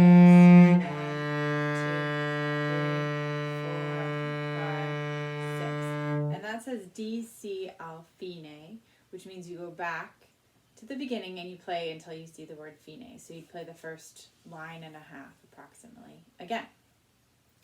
1, 2, 3, 4, 5, 6. And that says D, C, al fine, which means you go back to the beginning and you play until you see the word fine. So you play the first line and a half approximately again.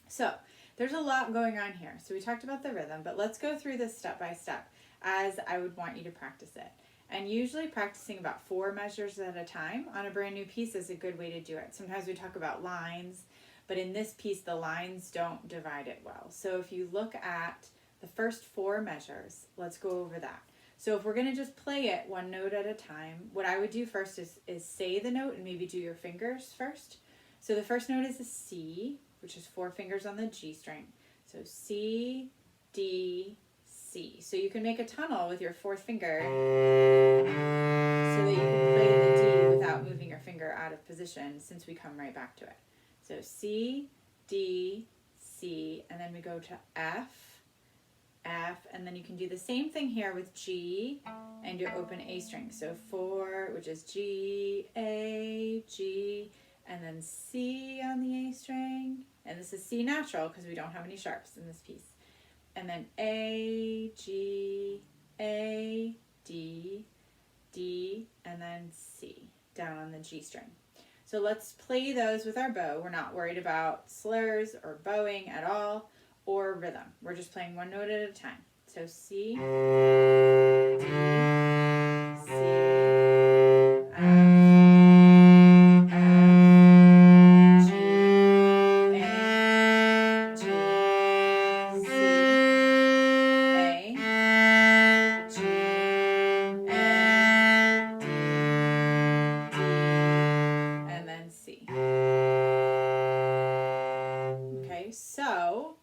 So there's a lot going on here. So we talked about the rhythm, but let's go through this step by step as I would want you to practice it. And usually practicing about 4 measures at a time on a brand new piece is a good way to do it. Sometimes we talk about lines, but in this piece the lines don't divide it well. So if you look at the first 4 measures, let's go over that. So if we're going to just play it one note at a time, what I would do first is say the note and maybe do your fingers first. So the first note is a C, which is 4 fingers on the G string. So C, D, C. So you can make a tunnel with your 4th finger so that you can play the D without moving your finger out of position, since we come right back to it. So C, D, C, and then we go to F, F, and then you can do the same thing here with G and your open A string. So 4, which is G, A, G, and then C on the A string. And this is C natural because we don't have any sharps in this piece. And then A, G, A, D, D, and then C down on the G string. So let's play those with our bow. We're not worried about slurs or bowing at all, or rhythm. We're just playing one note at a time. So C, D, C, F, G, A, G, C, A, G, A, D, D, and then C. Okay, so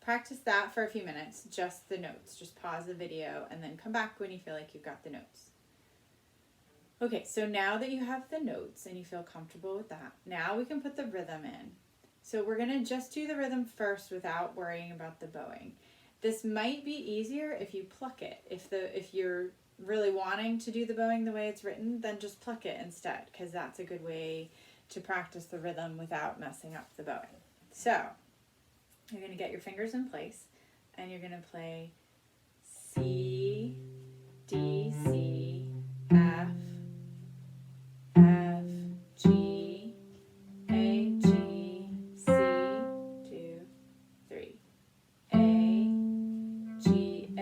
practice that for a few minutes, just the notes. Just pause the video and then come back when you feel like you've got the notes. Okay, so now that you have the notes and you feel comfortable with that, now we can put the rhythm in. So we're going to just do the rhythm first without worrying about the bowing. This might be easier if you pluck it. If you're really wanting to do the bowing the way it's written, then just pluck it instead, because that's a good way to practice the rhythm without messing up the bowing. So you're going to get your fingers in place and you're going to play C, D, C, F, F, G, A, G, C, 2, 3, A, G, A,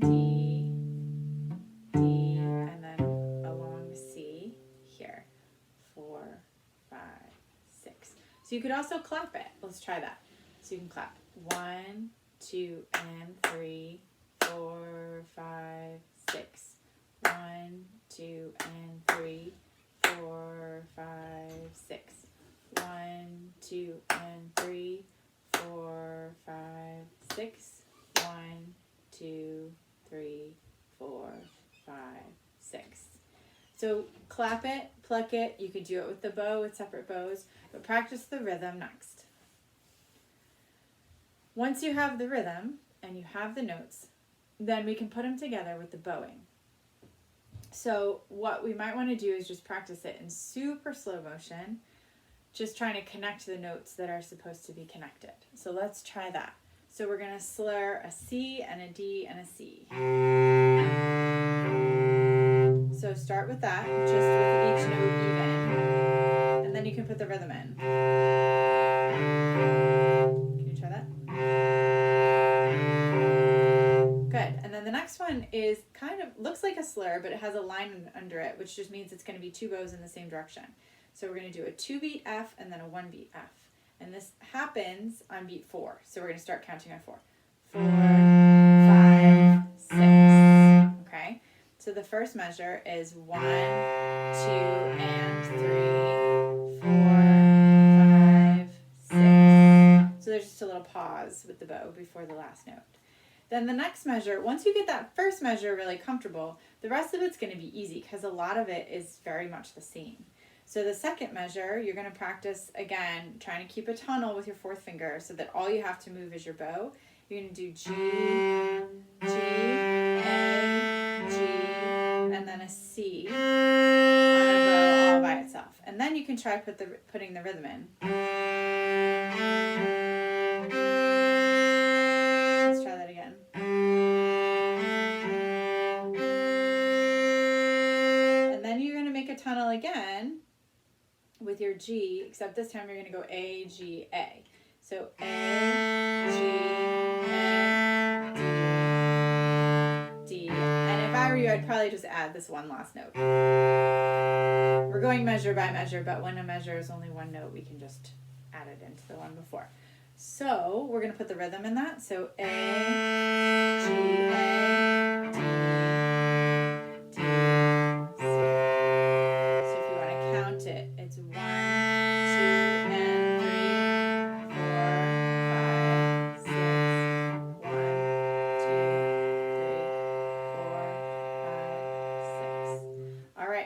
D, D, and then along C here, 4, 5, 6. So you could also clap it. Let's try that. So you can clap 1, 2, and 3, 4, 5, 6. 1, 2, and 3, 4, 5, 6. 1, 2, and 3, 4, 5, 6. 1, 2, 3, 4, 5, 6. So clap it, pluck it. You could do it with the bow, with separate bows, but practice the rhythm next. Once you have the rhythm and you have the notes, then we can put them together with the bowing. So what we might want to do is just practice it in super slow motion, just trying to connect the notes that are supposed to be connected. So let's try that. So we're going to slur a C and a D and a C. So start with that, just with each note even, and then you can put the rhythm in. Can you try that? Good. And then the next one is kind of, looks like a slur, but it has a line under it, which just means it's going to be 2 bows in the same direction. So we're going to do a 2-beat F and then a 1-beat F. And this happens on beat 4. So we're going to start counting on 4. 4, 5, 6. Okay? So the first measure is 1, 2, and 3, 4, 5, 6. So there's just a little pause with the bow before the last note. Then the next measure, once you get that first measure really comfortable, the rest of it's going to be easy because a lot of it is very much the same. So the second measure, you're going to practice, again, trying to keep a tunnel with your 4th finger so that all you have to move is your bow. You're going to do G, G, A, G, and then a C on a bow all by itself. And then you can try putting the rhythm in. Let's try that again. And then you're going to make a tunnel again with your G, except this time you're going to go A, G, A. So A, G, A, D, D. And if I were you, I'd probably just add this one last note. We're going measure by measure, but when a measure is only one note, we can just add it into the one before. So we're going to put the rhythm in that. So A, G, A, D, D, C. So if you want to count it, it's 1, 2, and 3,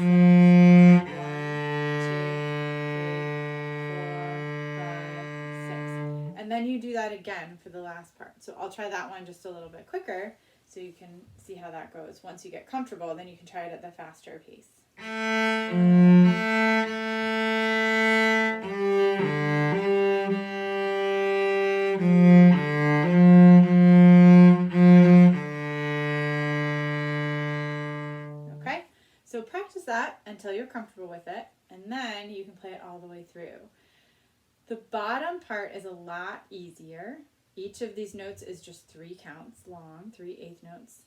1, 2, 3, 4, 5, 6. And then you do that again for the last part. So I'll try that one just a little bit quicker so you can see how that goes. Once you get comfortable, then you can try it at the faster pace. Okay, so practice that until you're comfortable with it, and then you can play it all the way through. The bottom part is a lot easier. Each of these notes is just 3 counts long, 3/8 notes.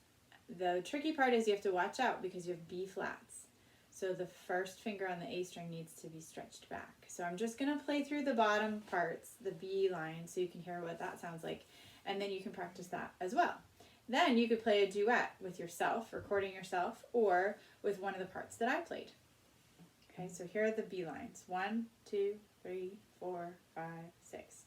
The tricky part is you have to watch out because you have B flats. So the first finger on the A string needs to be stretched back. So I'm just going to play through the bottom parts, the B line, so you can hear what that sounds like. And then you can practice that as well. Then you could play a duet with yourself, recording yourself, or with one of the parts that I played. Okay, so here are the B lines. 1, 2, 3, 4, 5, 6.